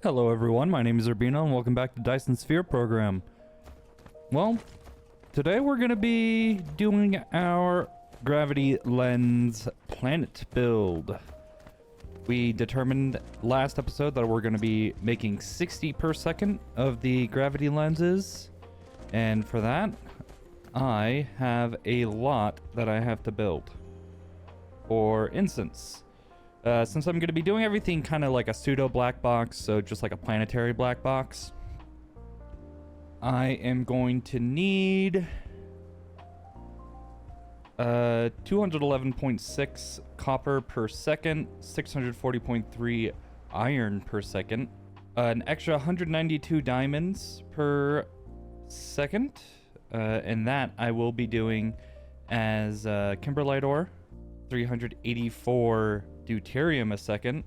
Hello everyone, my name is Urbino and welcome back to Dyson Sphere program. Well, today we're going to be doing our gravity lens planet build. We determined last episode that we're going to be making 60 per second of the gravity lenses, and for that I have a lot that I have to build. For instance, since I'm going to be doing everything kind of like a pseudo black box, so just like a planetary black box, I am going to need 211.6 copper per second, 640.3 iron per second, an extra 192 diamonds per second, and that I will be doing as kimberlite ore, 384 deuterium a second,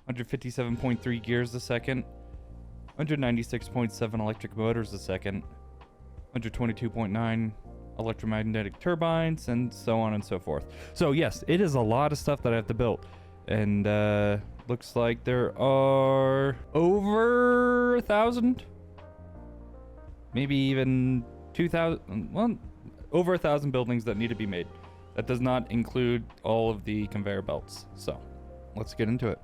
157.3 gears a second, 196.7 electric motors a second, 122.9 electromagnetic turbines, and so on and so forth. So yes, it is a lot of stuff that I have to build, and looks like there are over 1,000, maybe even 2,000, well, over 1,000 buildings that need to be made. That does not include all of the conveyor belts. So let's get into it.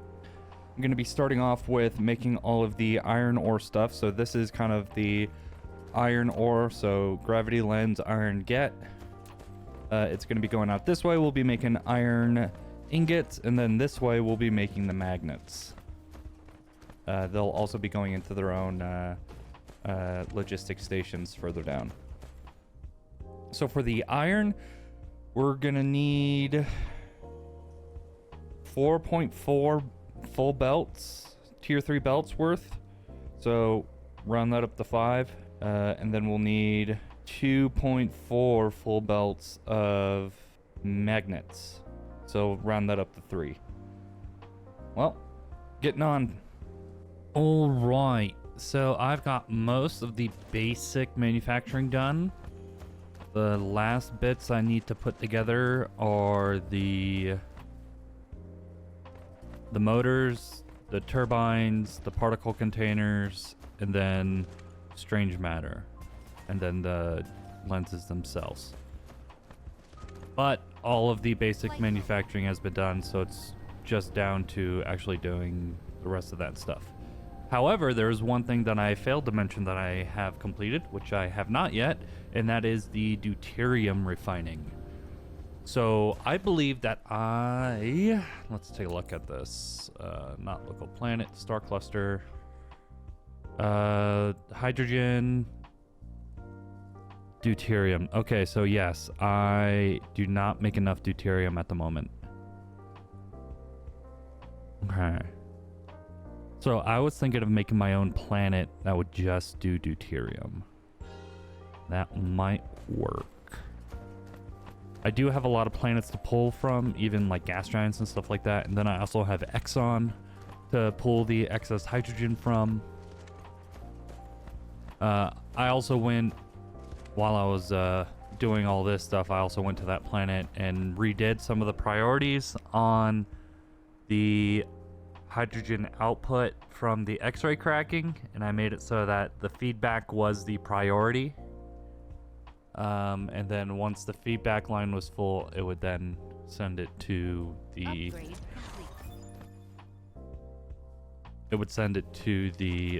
I'm going to be starting off with making all of the iron ore stuff. So this is kind of the iron ore. So gravity lens iron get. It's going to be going out this way. We'll be making iron ingots. And then this way we'll be making the magnets. They'll also be going into their own logistics stations further down. So for the iron, we're gonna need 4.4 full belts, tier 3 belts worth. So round that up to 5. And then we'll need 2.4 full belts of magnets. So round that up to 3. Well, getting on. All right. So I've got most of the basic manufacturing done. The last bits I need to put together are the motors, the turbines, the particle containers, and then strange matter, and then the lenses themselves. But all of the basic manufacturing has been done, so it's just down to actually doing the rest of that stuff. However, there is one thing that I failed to mention that I have completed, which I have not yet, and that is the deuterium refining. So I believe that let's take a look at this. Not local planet, star cluster, hydrogen, deuterium. Okay, so yes, I do not make enough deuterium at the moment. Okay. So I was thinking of making my own planet that would just do deuterium. That might work. I do have a lot of planets to pull from, even like gas giants and stuff like that. And then I also have Exxon to pull the excess hydrogen from. I also went, while I was doing all this stuff, I also went to that planet and redid some of the priorities on the hydrogen output from the X-ray cracking, and I made it so that the feedback was the priority. And then once the feedback line was full, it would then send it to the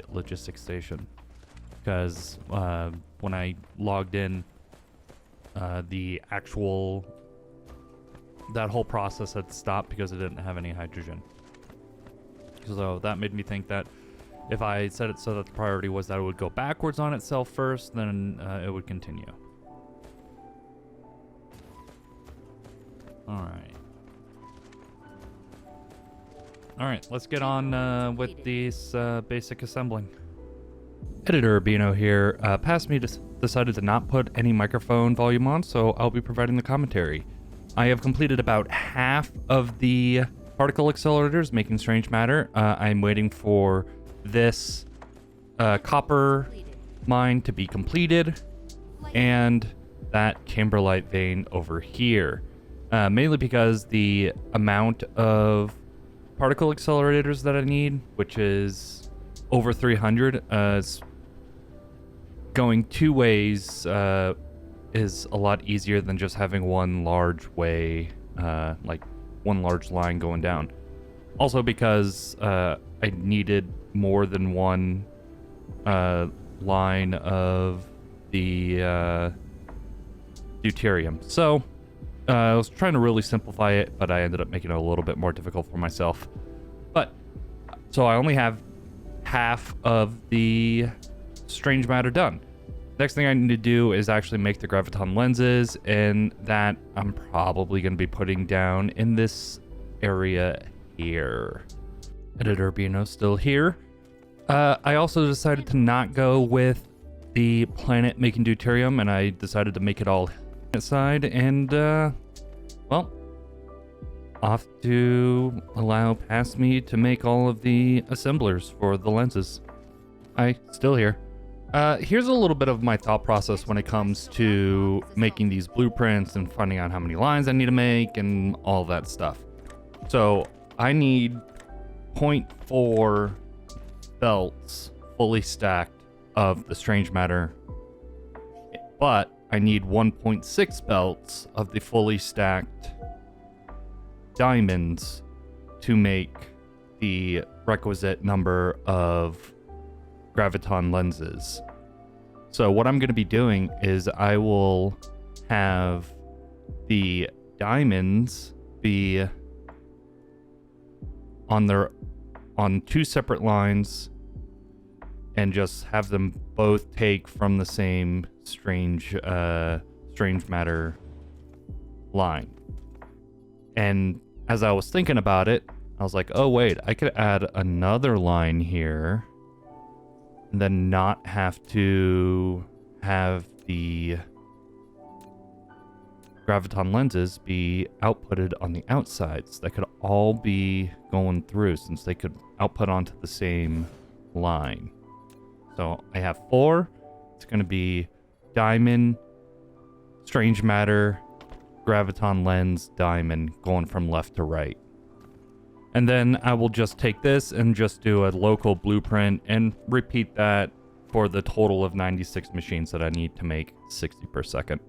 logistics station. Because when I logged in, that whole process had stopped because it didn't have any hydrogen. So that made me think that if I set it so that the priority was that it would go backwards on itself first, then it would continue. Alright, let's get on with this basic assembling. Editor Urbino here. Past me decided to not put any microphone volume on, so I'll be providing the commentary. I have completed about half of the particle accelerators making strange matter. I'm waiting for this copper mine to be completed and that kimberlite vein over here. Mainly because the amount of particle accelerators that I need, which is over 300. Going two ways is a lot easier than just having one large way, like one large line going down. Also because I needed more than one line of the deuterium. So I was trying to really simplify it, but I ended up making it a little bit more difficult for myself. But so I only have half of the strange matter done. Next thing I need to do is actually make the graviton lenses, and that I'm probably going to be putting down in this area here. Editor Bino still here. I also decided to not go with the planet making deuterium, and I decided to make it all side, and well, off to allow past me to make all of the assemblers for the lenses. Still here. Here's a little bit of my thought process when it comes to making these blueprints and finding out how many lines I need to make and all that stuff. So I need 0.4 belts fully stacked of the strange matter, but I need 1.6 belts of the fully stacked diamonds to make the requisite number of graviton lenses. So what I'm going to be doing is I will have the diamonds be on two separate lines and just have them both take from the same strange matter line. And as I was thinking about it, I was like, oh wait, I could add another line here and then not have to have the graviton lenses be outputted on the outsides. That could all be going through since they could output onto the same line. So I have 4. It's going to be diamond, strange matter, graviton lens, diamond, going from left to right. And then I will just take this and just do a local blueprint and repeat that for the total of 96 machines that I need to make 60 per second.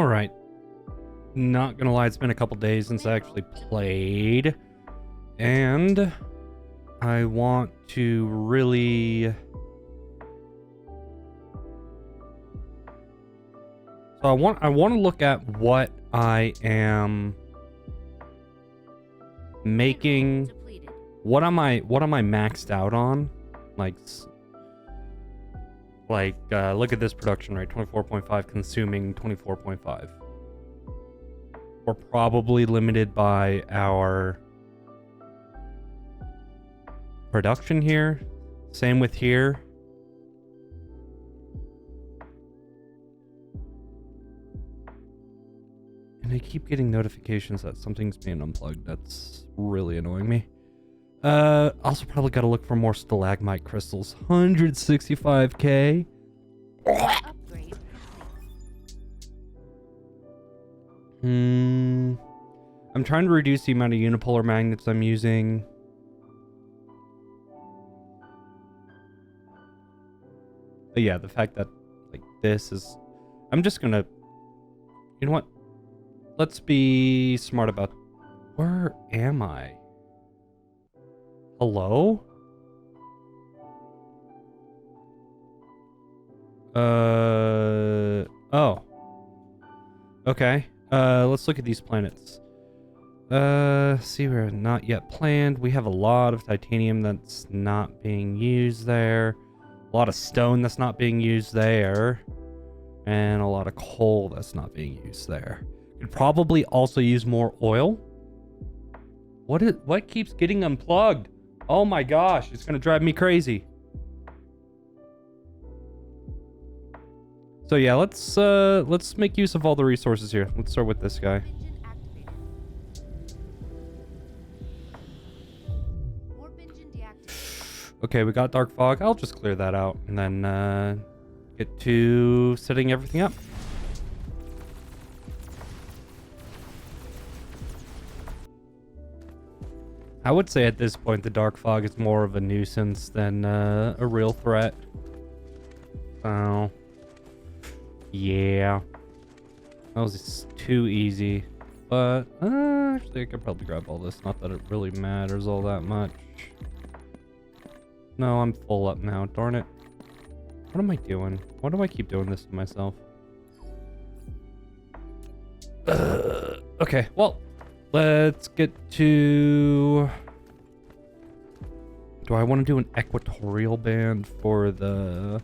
All right. Not gonna lie, it's been a couple days since I actually played, and I want to really... So I want to look at what I am making. What am I maxed out on? Like look at this production rate, 24.5, consuming 24.5. We're probably limited by our production here. Same with here. And I keep getting notifications that something's being unplugged. That's really annoying me. Also probably got to look for more stalagmite crystals. 165k. Upgrade. I'm trying to reduce the amount of unipolar magnets I'm using. But yeah, the fact that like this is... I'm just gonna... You know what? Let's be smart about... Where am I? Hello? Oh. Okay. Let's look at these planets. See, we're not yet planned. We have a lot of titanium that's not being used there. A lot of stone that's not being used there. And a lot of coal that's not being used there. Could probably also use more oil. What keeps getting unplugged? Oh my gosh, it's gonna drive me crazy. So yeah, let's make use of all the resources here. Let's start with this guy. Okay, we got dark fog. I'll just clear that out and then get to setting everything up. I would say at this point the dark fog is more of a nuisance than a real threat. Oh. Yeah. That was too easy. But actually I could probably grab all this. Not that it really matters all that much. No, I'm full up now. Darn it. What am I doing? Why do I keep doing this to myself? Okay, well, let's get to... Do I want to do an equatorial band for the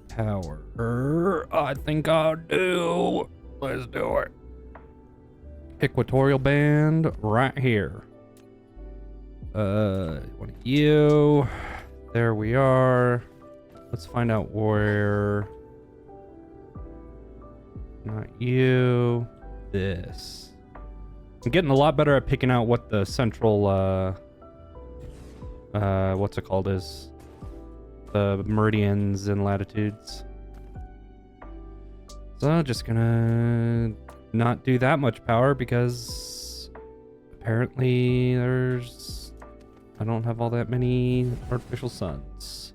power? I think I'll do. Let's do it. Equatorial band right here. One of you. There we are. Let's find out where. Not you. This. I'm getting a lot better at picking out what the central what's it called is. The meridians and latitudes. So just gonna not do that much power because apparently I don't have all that many artificial suns.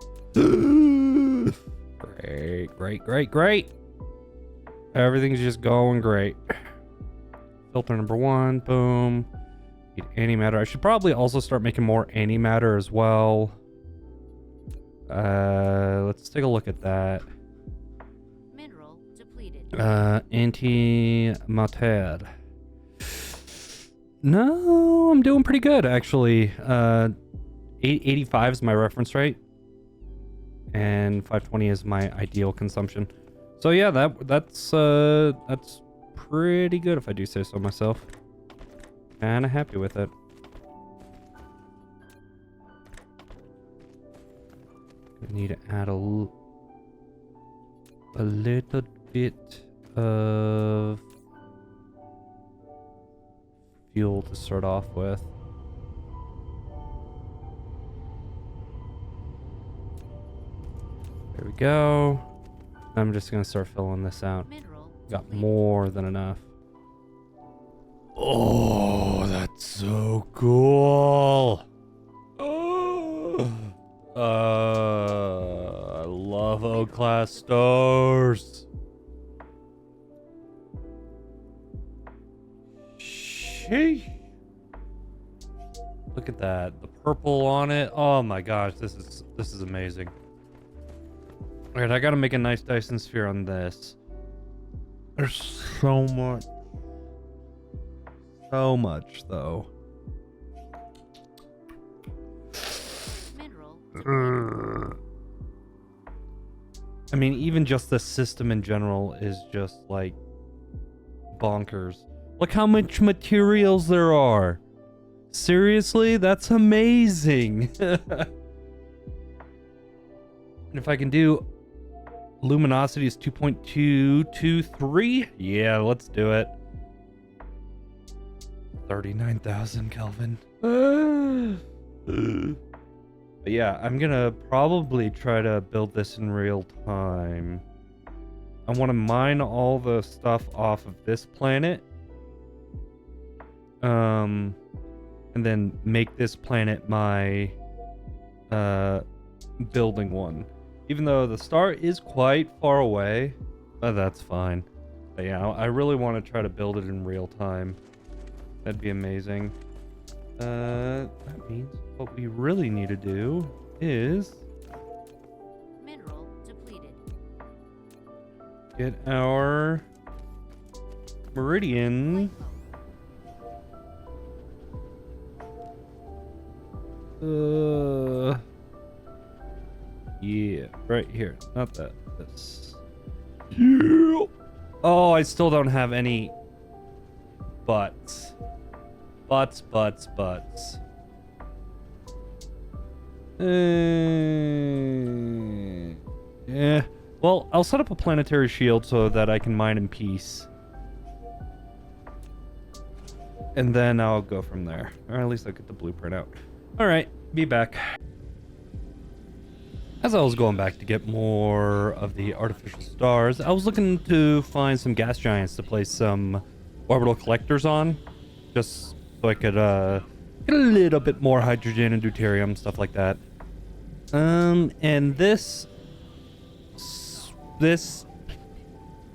Great. Everything's just going great. Filter number 1, boom. Need antimatter. I should probably also start making more antimatter as well. Let's take a look at that. Mineral depleted. Antimatter. No, I'm doing pretty good actually. 885 is my reference rate, and 520 is my ideal consumption. So yeah, that's pretty good if I do say so myself. Kinda happy with it. I need to add a little bit of fuel to start off with. There we go. I'm just gonna start filling this out. Got more than enough. Oh, that's so cool. I love O-class stars. purple on it. Oh my gosh, this is amazing. All right, I gotta make a nice Dyson sphere on this. There's so much. So much, though. Mineral. I mean, even just the system in general is just like bonkers. Look how much materials there are. Seriously? That's amazing. And if I can do luminosity is 2.223. Yeah, let's do it. 39,000 Kelvin. But yeah, I'm gonna probably try to build this in real time. I want to mine all the stuff off of this planet. And then make this planet my building one. Even though the star is quite far away, but that's fine. But yeah, I really want to try to build it in real time. That'd be amazing. That means what we really need to do is Mineral depleted. get our meridian. Yeah, right here. Not that. This. Yeah. Oh, I still don't have any butts. Butts. Yeah. Well, I'll set up a planetary shield so that I can mine in peace. And then I'll go from there. Or at least I'll get the blueprint out. Alright, be back. As I was going back to get more of the artificial stars, I was looking to find some gas giants to place some orbital collectors on. Just so I could get a little bit more hydrogen and deuterium, stuff like that. And this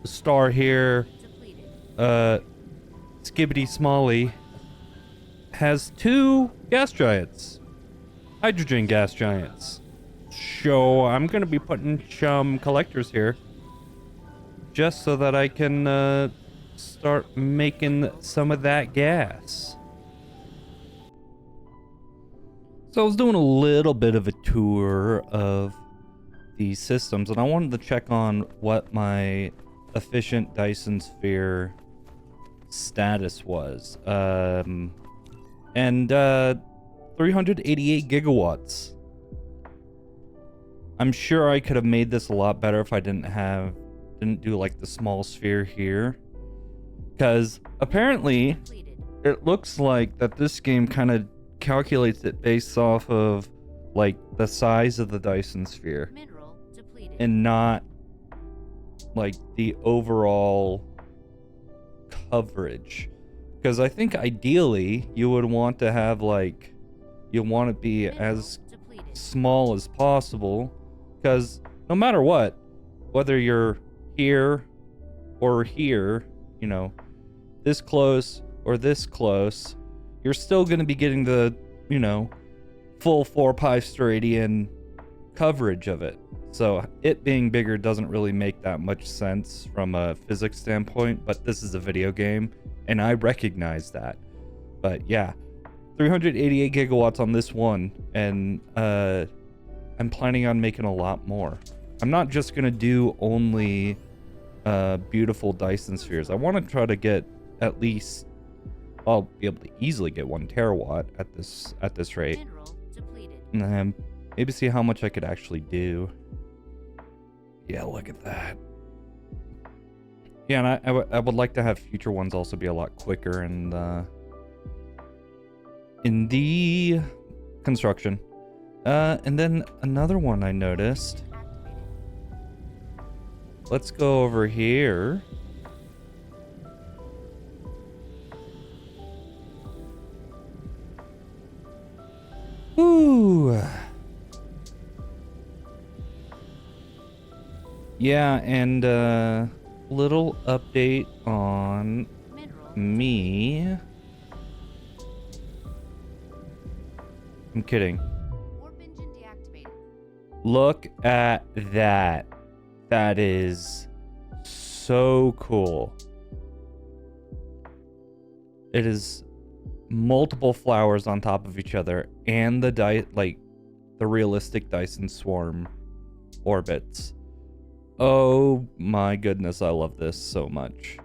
star here, Skibbity Smalley, has 2 gas giants, hydrogen gas giants. So I'm gonna be putting some collectors here, just so that I can start making some of that gas. So I was doing a little bit of a tour of these systems, and I wanted to check on what my efficient Dyson sphere status was. And 388 gigawatts. I'm sure I could have made this a lot better if I didn't do like the small sphere here. Because apparently it looks like that this game kind of calculates it based off of like the size of the Dyson sphere and not like the overall coverage. Because I think ideally you would want to have like, you want to be as small as possible, because no matter what, whether you're here or here, you know, this close or this close, you're still going to be getting the, you know, full 4-pi steradian coverage of it. So it being bigger doesn't really make that much sense from a physics standpoint, but this is a video game and I recognize that. But yeah, 388 gigawatts on this one, and I'm planning on making a lot more. I'm not just going to do only beautiful Dyson spheres. I want to try to get at least, I'll be able to easily get 1 terawatt at this rate. And maybe see how much I could actually do. Yeah, look at that. Yeah, and I would like to have future ones also be a lot quicker and in the construction. And then another one I noticed. Let's go over here. Ooh. Yeah, and little update on me. I'm kidding. Warp engine deactivated. Look at that. That is so cool. It is multiple flowers on top of each other, and the realistic Dyson swarm orbits. Oh my goodness, I love this so much.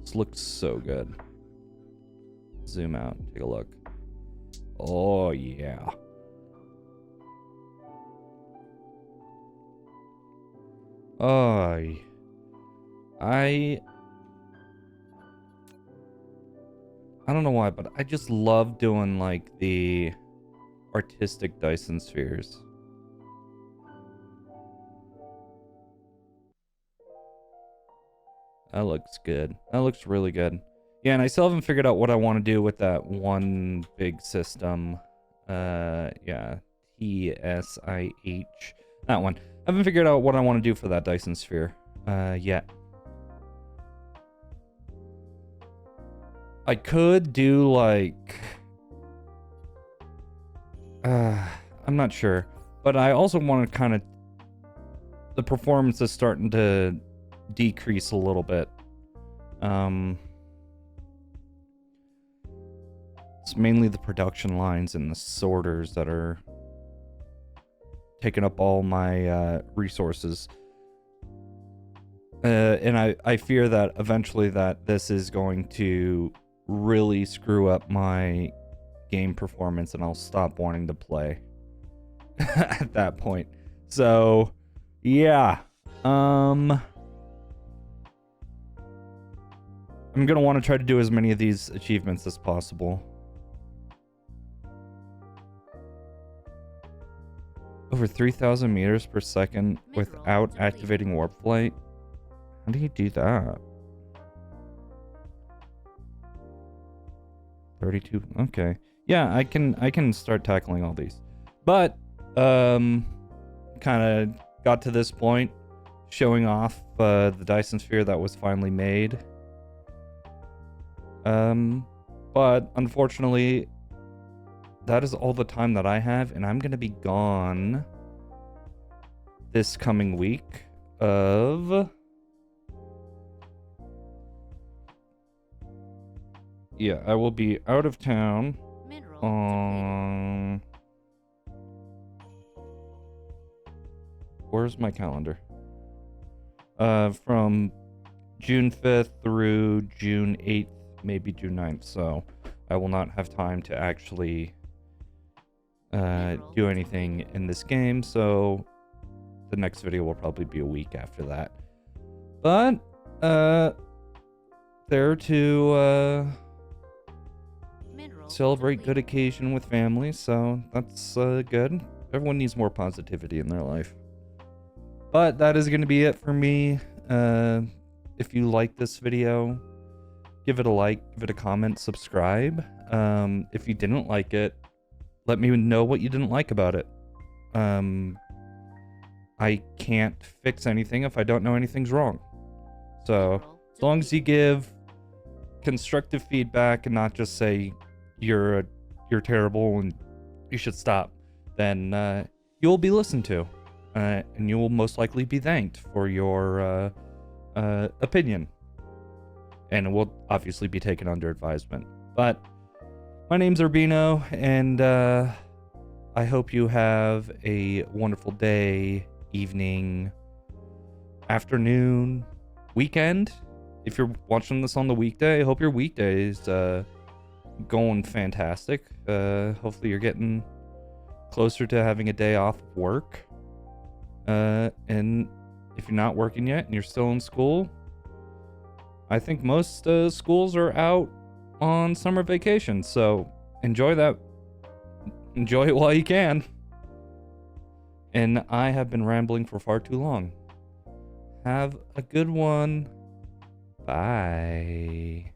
This looks so good. Zoom out, take a look. Oh yeah. Oh, I don't know why, but I just love doing like the artistic Dyson spheres. That looks good. That looks really good. Yeah, and I still haven't figured out what I want to do with that one big system. Yeah, TSIH. That one. I haven't figured out what I want to do for that Dyson sphere yet. I could do like I'm not sure, but I also want to kind of, the performance is starting to decrease a little bit. It's mainly the production lines and the sorters that are taking up all my resources. And I fear that eventually that this is going to really screw up my game performance and I'll stop wanting to play at that point. So, yeah. I'm gonna want to try to do as many of these achievements as possible. Over 3,000 meters per second without activating warp flight. How do you do that? 32. Okay. Yeah, I can start tackling all these. But kind of got to this point showing off the Dyson sphere that was finally made. But unfortunately that is all the time that I have, and I'm going to be gone this coming week of... Yeah, I will be out of town on... Where's my calendar? From June 5th through June 8th, maybe June 9th, so I will not have time to actually do anything in this game, so the next video will probably be a week after that. But there to celebrate good occasion with family, so that's good. Everyone needs more positivity in their life. But that is going to be it for me. If you like this video, give it a like, give it a comment, subscribe. If you didn't like it, let me know what you didn't like about it. I can't fix anything if I don't know anything's wrong. So, as long as you give constructive feedback and not just say you're terrible and you should stop, then you'll be listened to, and you will most likely be thanked for your opinion, and it will obviously be taken under advisement. But my name's Urbino, and I hope you have a wonderful day, evening, afternoon, weekend. If you're watching this on the weekday, I hope your weekday is going fantastic. Hopefully you're getting closer to having a day off of work. And if you're not working yet and you're still in school, I think most schools are out on summer vacation, so enjoy that. Enjoy it while you can. And I have been rambling for far too long. Have a good one. Bye.